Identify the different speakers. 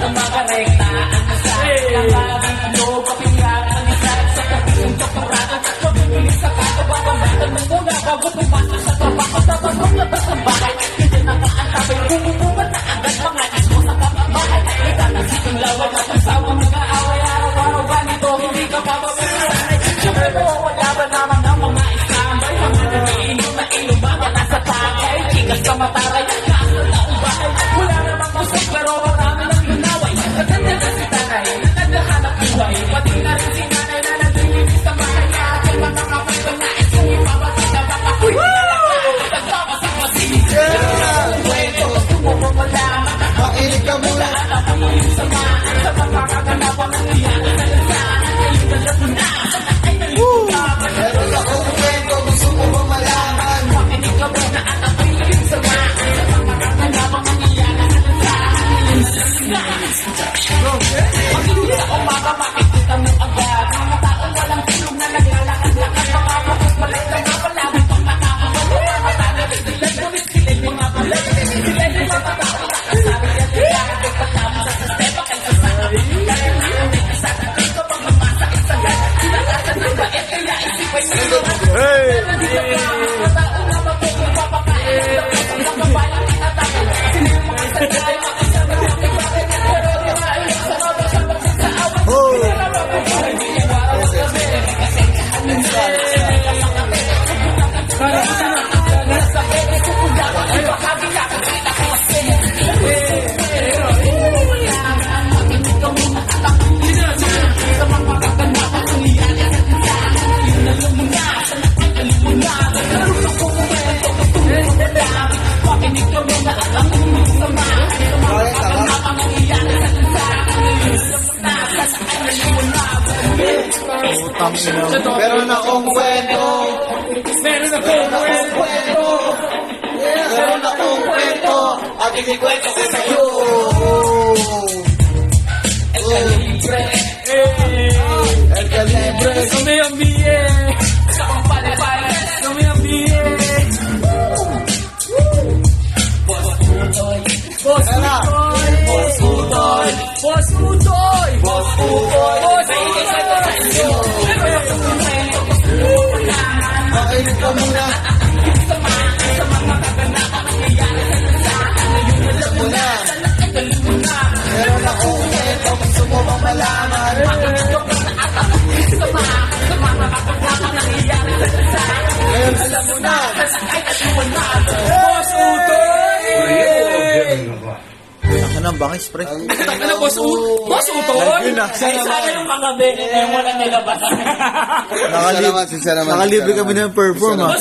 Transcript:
Speaker 1: umaga rekta ang sa Nababito, kapingat ang isa sa kapitong doktorado at mabibilis sa katawa-pamatan mo muna bago tumasa sa trabaho sa paglabas ng bahay. Hindi na kaantabay, bumubuman na agad mga ismo sa pamamahay. Itanasik ang lawan at ang sawang mag-aaway. Araw-araw ba nito, hindi ka papapasanay. Siyempre mo, wala ba naman ang mga isambay? Mga nag-iinom na ilong ba wala sa tagay? Chikas ka mataray, kaasal na ubahay. Wala namang kusog pero marami ng lunaway. Naganda na si tanay, nagdahanap buhay. Pati na rin si nanay na naglilinis sa bahay. Kaya mga kapito na isang ipabatid na baka huy na lang. Nagpapasang-masing kwento, gusto mo mo malaman.
Speaker 2: Makinig ka muna.
Speaker 1: Sa mga kaganapan ng iyan sa lansangan. Ngayon alam mo na, ay nalipagkapan.
Speaker 2: Meron akong kwento, gusto mo ba malaman?
Speaker 1: Makinig ka muna at ako'y naging sama. Sa mga kaganapan ng iyan sa lansangan. Makinig sa umaga, makikita mo agad. Mga taong walang tulog na naglalakad-lakad. Mga kapos malay na nga palagi pang nakakabalo. Mga tanay, sila'y bulit, sila'y mga balat. Sila'y mga tao, nakasabi at naglalakad. Pagkama sa sistema, kay sasabi. Dahil ngayon ay kasama dito pang mamasa isagan. Sinakasan ng bait, kaya isipay nito. Nandito ka, mga taong na magpapakain. Ang kabayang tinatapos. Sino yung mga sagay, makasama ng kapatid. Pero kinain sa mga sabagsin sa awat.
Speaker 2: Meron akong kwento.
Speaker 1: Meron akong kwento.
Speaker 2: Meron akong kwento. At inikwento ko sa'yo.
Speaker 1: El Calibre.
Speaker 2: El Calibre.
Speaker 1: Kami ang biye. Sa pampalipay. Kami ang biye. Boss Putoy. Boss Putoy. Boss Putoy. Boss Putoy. Boss Putoy.
Speaker 2: Makinig ka muna. Alam mo na. Meron akong kwento, gusto mo bang malaman? Ngayon alam mo na.
Speaker 1: Boss Putoy.
Speaker 2: Ano ang bangis, pre?
Speaker 1: Ano, Boss Utoy? Boss Utoy?
Speaker 2: Yun na.
Speaker 1: Ay, sana yung mga bene na yung walang nilabas.
Speaker 2: Nakalibre kami ng perform, ha?